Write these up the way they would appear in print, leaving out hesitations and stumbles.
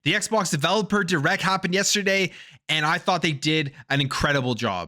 The Xbox Developer Direct happened yesterday, and I thought they did an incredible job.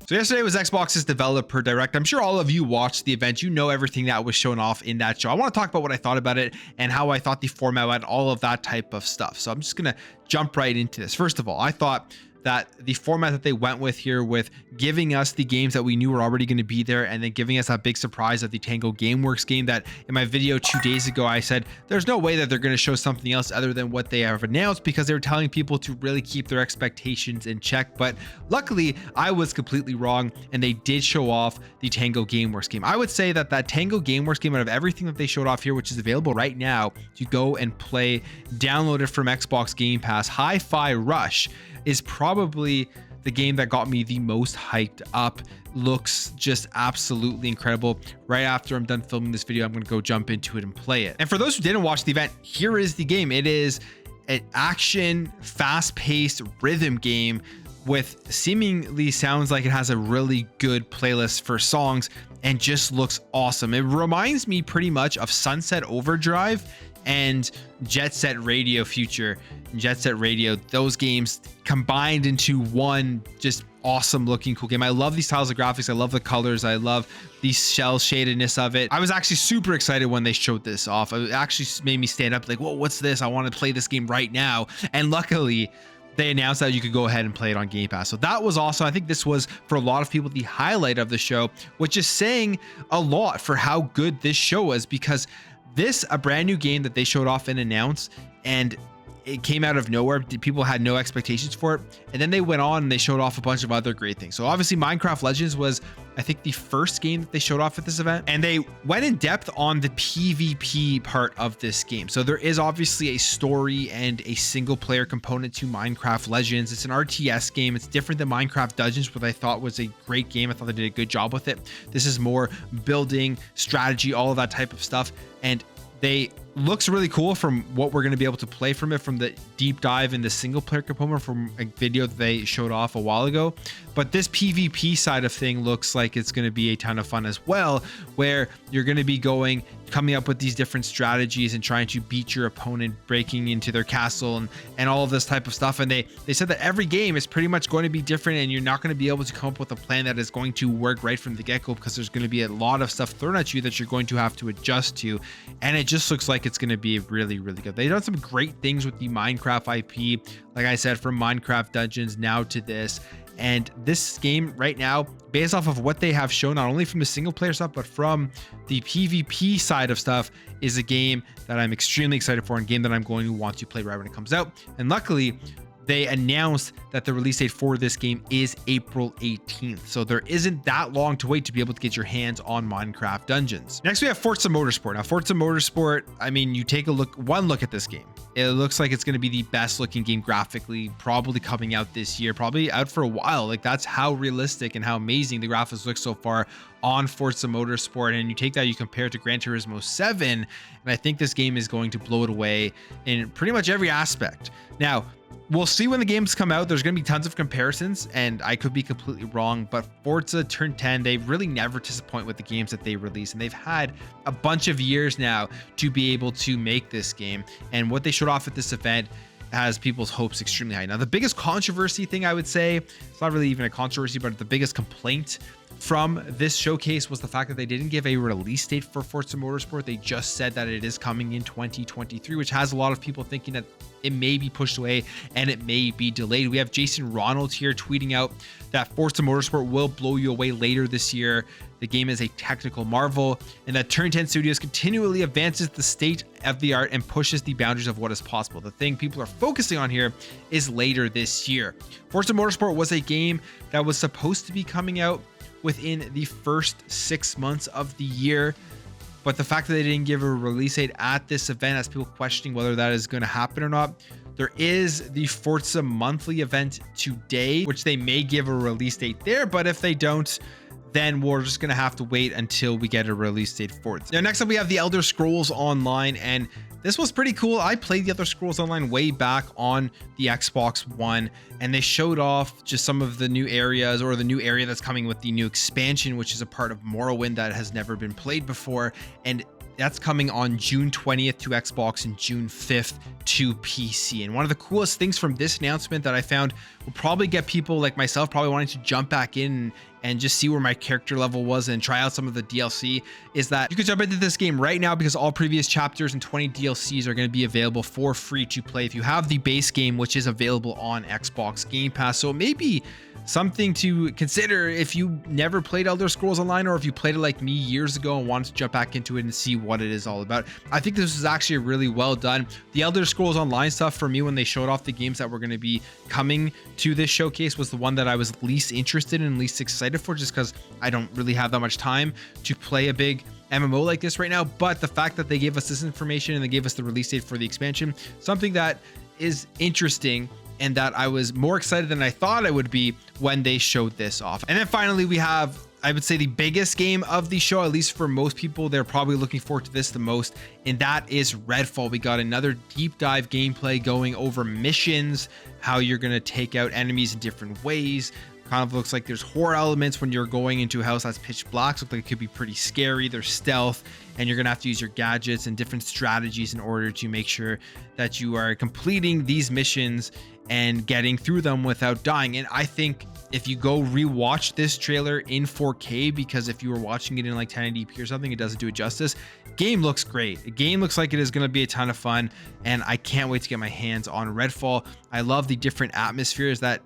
So yesterday was Xbox's Developer Direct. I'm sure all of you watched the event. You know everything that was shown off in that show. I want to talk about what I thought about it and how I thought the format and all of that type of stuff. So I'm just going to jump right into this. First of all, I thought that the format that they went with here, with giving us the games that we knew were already going to be there and then giving us that big surprise of the Tango Gameworks game that in my video 2 days ago I said there's no way that they're going to show something else other than what they have announced, because they were telling people to really keep their expectations in check. But luckily I was completely wrong, and they did show off the Tango Gameworks game. I would say that Tango Gameworks game, out of everything that they showed off here, which is available right now to go and play, download it from Xbox Game Pass, Hi-Fi Rush is probably the game that got me the most hyped up. Looks just absolutely incredible. Right after I'm done filming this video, I'm going to go jump into it and play it. And for those who didn't watch the event, here is the game. It is an action, fast-paced rhythm game with seemingly sounds like it has a really good playlist for songs and just looks awesome. It reminds me pretty much of Sunset Overdrive and Jet Set Radio Future. Jet Set Radio, those games combined into one just awesome looking cool game. I love these styles of graphics. I love the colors. I love the shell shadedness of it. I was actually super excited when they showed this off. It actually made me stand up like, whoa, what's this? I want to play this game right now. And luckily they announced that you could go ahead and play it on Game Pass. So that was awesome. I think this was, for a lot of people, the highlight of the show, which is saying a lot for how good this show was, because this, a brand new game that they showed off and announced, and it came out of nowhere. People had no expectations for it, and then they went on and they showed off a bunch of other great things. So obviously Minecraft Legends was, I think, the first game that they showed off at this event, and they went in depth on the PvP part of this game. So there is obviously a story and a single player component to Minecraft Legends. It's an RTS game. It's different than Minecraft Dungeons, which I thought was a great game. I thought they did a good job with it. This is more building, strategy, all of that type of stuff, and they looks really cool from what we're going to be able to play from it, from the deep dive in the single player component from a video that they showed off a while ago. But this PvP side of thing looks like it's going to be a ton of fun as well, where you're going to be coming up with these different strategies and trying to beat your opponent, breaking into their castle and all of this type of stuff. And they said that every game is pretty much going to be different, and you're not going to be able to come up with a plan that is going to work right from the get-go, because there's going to be a lot of stuff thrown at you that you're going to have to adjust to. And it just looks like it's going to be really, really good. They've done some great things with the Minecraft IP, like I said, from Minecraft Dungeons now to this. And this game right now, based off of what they have shown, not only from the single player stuff, but from the PvP side of stuff, is a game that I'm extremely excited for, and a game that I'm going to want to play right when it comes out. And luckily, they announced that the release date for this game is April 18th. So there isn't that long to wait to be able to get your hands on Minecraft Dungeons. Next, we have Forza Motorsport. Now, Forza Motorsport, I mean, you take one look at this game. It looks like it's going to be the best looking game graphically, probably coming out this year, probably out for a while. Like, that's how realistic and how amazing the graphics look so far on Forza Motorsport. And you take that, you compare it to Gran Turismo 7, and I think this game is going to blow it away in pretty much every aspect. Now, we'll see when the games come out. There's going to be tons of comparisons, and I could be completely wrong, but Forza Turn 10, they really never disappoint with the games that they release, and they've had a bunch of years now to be able to make this game. And what they showed off at this event has people's hopes extremely high. Now, the biggest controversy thing, I would say, it's not really even a controversy, but the biggest complaint from this showcase was the fact that they didn't give a release date for Forza Motorsport. They just said that it is coming in 2023, which has a lot of people thinking that it may be pushed away and it may be delayed. We have Jason Ronald here tweeting out that Forza Motorsport will blow you away later this year. The game is a technical marvel, and that Turn 10 Studios continually advances the state of the art and pushes the boundaries of what is possible. The thing people are focusing on here is later this year. Forza Motorsport was a game that was supposed to be coming out within the first 6 months of the year, but the fact that they didn't give a release date at this event has people questioning whether that is going to happen or not. There is the Forza monthly event today, which they may give a release date there, but if they don't, then we're just gonna have to wait until we get a release date for it. Now, next up, we have the Elder Scrolls Online, and this was pretty cool. I played the Elder Scrolls Online way back on the Xbox One, and they showed off just some of the new areas, or the new area that's coming with the new expansion, which is a part of Morrowind that has never been played before. And that's coming on June 20th to Xbox and June 5th to PC. And one of the coolest things from this announcement that I found will probably get people like myself probably wanting to jump back in and just see where my character level was and try out some of the DLC, is that you can jump into this game right now, because all previous chapters and 20 DLCs are going to be available for free to play if you have the base game, which is available on Xbox Game Pass. So maybe something to consider if you never played Elder Scrolls Online, or if you played it like me years ago and wanted to jump back into it and see what it is all about. I think this is actually really well done. The Elder Scrolls Online stuff, for me, when they showed off the games that were going to be coming to this showcase, was the one that I was least interested in and least excited for, just because I don't really have that much time to play a big MMO like this right now. But the fact that they gave us this information and they gave us the release date for the expansion, something that is interesting and that I was more excited than I thought I would be when they showed this off. And then finally, we have, I would say, the biggest game of the show, at least for most people. They're probably looking forward to this the most, and that is Redfall. We got another deep dive gameplay going over missions, how you're going to take out enemies in different ways. Kind of looks like there's horror elements when you're going into a house that's pitch black. So looks like it could be pretty scary. There's stealth, and you're gonna have to use your gadgets and different strategies in order to make sure that you are completing these missions and getting through them without dying. And I think if you go rewatch this trailer in 4K, because if you were watching it in like 1080p or something, it doesn't do it justice. Game looks great. The game looks like it is going to be a ton of fun, and I can't wait to get my hands on Redfall. I love the different atmospheres that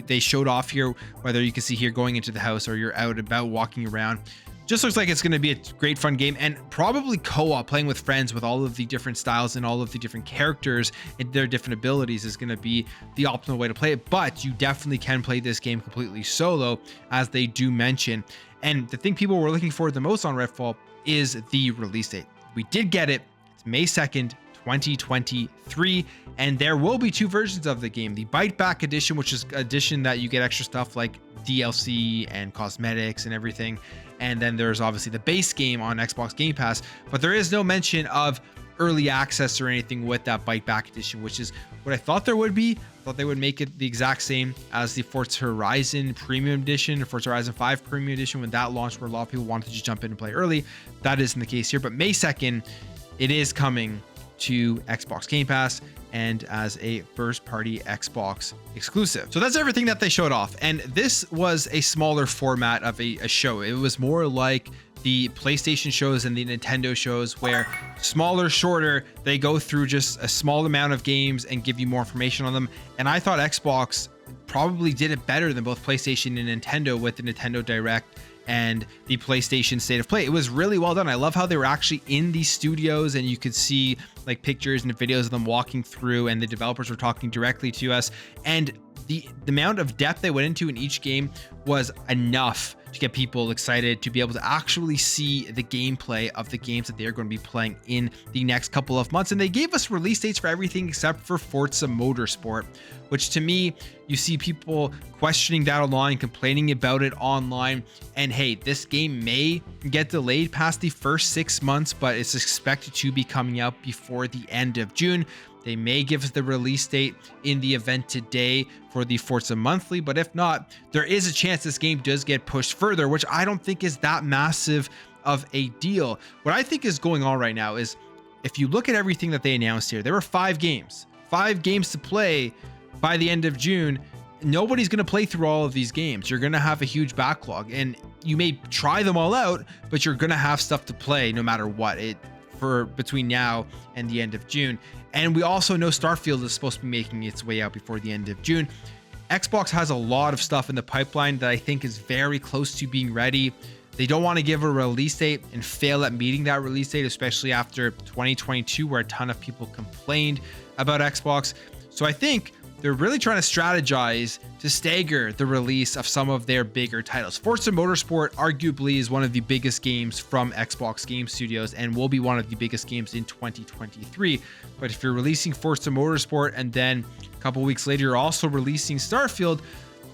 they showed off here, whether you can see here going into the house or you're out about walking around. Just looks like it's going to be a great fun game, and probably co-op, playing with friends with all of the different styles and all of the different characters and their different abilities is going to be the optimal way to play it. But you definitely can play this game completely solo, as they do mention. And the thing people were looking for the most on Redfall is the release date. We did get it. It's May 2nd, 2023, and there will be two versions of the game: the Bite Back edition, which is edition that you get extra stuff like DLC and cosmetics and everything, and then there's obviously the base game on Xbox Game Pass. But there is no mention of early access or anything with that Bite Back edition, which is what I thought there would be. I thought they would make it the exact same as the Forza Horizon Premium Edition, or Forza Horizon 5 Premium Edition, when that launched, where a lot of people wanted to just jump in and play early. That isn't the case here, but May 2nd, it is coming to Xbox Game Pass and as a first-party Xbox exclusive. So that's everything that they showed off, and this was a smaller format of a show. It was more like the PlayStation shows and the Nintendo shows, where smaller, shorter, they go through just a small amount of games and give you more information on them. And I thought Xbox probably did it better than both PlayStation and Nintendo with the Nintendo Direct and the PlayStation State of Play. It was really well done. I love how they were actually in these studios, and you could see like pictures and videos of them walking through, and the developers were talking directly to us. And the amount of depth they went into in each game was enough to get people excited to be able to actually see the gameplay of the games that they're going to be playing in the next couple of months. And they gave us release dates for everything except for Forza Motorsport, which to me, you see people questioning that online, complaining about it online. And hey, this game may get delayed past the first 6 months, but it's expected to be coming out before the end of June. They may give us the release date in the event today for the Forza Monthly, but if not, there is a chance this game does get pushed further, which I don't think is that massive of a deal. What I think is going on right now is, if you look at everything that they announced here, there were 5 games to play by the end of June. Nobody's going to play through all of these games. You're going to have a huge backlog, and you may try them all out, but you're going to have stuff to play no matter what, for between now and the end of June. And we also know Starfield is supposed to be making its way out before the end of June. Xbox has a lot of stuff in the pipeline that I think is very close to being ready. They don't want to give a release date and fail at meeting that release date, especially after 2022, where a ton of people complained about Xbox. So I think they're really trying to strategize to stagger the release of some of their bigger titles. Forza Motorsport arguably is one of the biggest games from Xbox Game Studios and will be one of the biggest games in 2023. But if you're releasing Forza Motorsport and then a couple weeks later you're also releasing Starfield,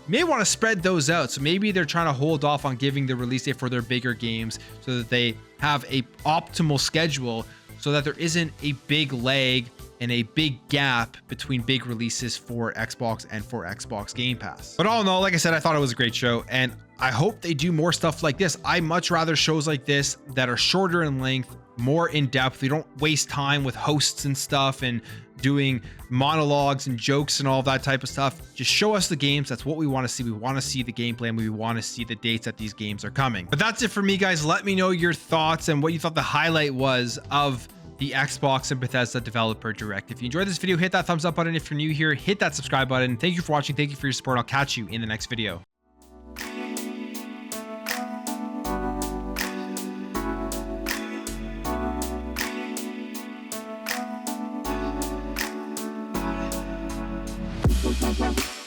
may want to spread those out. So maybe they're trying to hold off on giving the release date for their bigger games so that they have a optimal schedule, so that there isn't a big lag and a big gap between big releases for Xbox and for Xbox Game Pass. But all in all, like I said, I thought it was a great show, and I hope they do more stuff like this. I much rather shows like this that are shorter in length, more in depth. We don't waste time with hosts and stuff and doing monologues and jokes and all that type of stuff. Just show us the games. That's what we want to see. We want to see the gameplay, and we want to see the dates that these games are coming. But that's it for me, guys. Let me know your thoughts and what you thought the highlight was of the Xbox and Bethesda Developer Direct. If you enjoyed this video, hit that thumbs up button. If you're new here, hit that subscribe button. Thank you for watching. Thank you for your support. I'll catch you in the next video. Bye.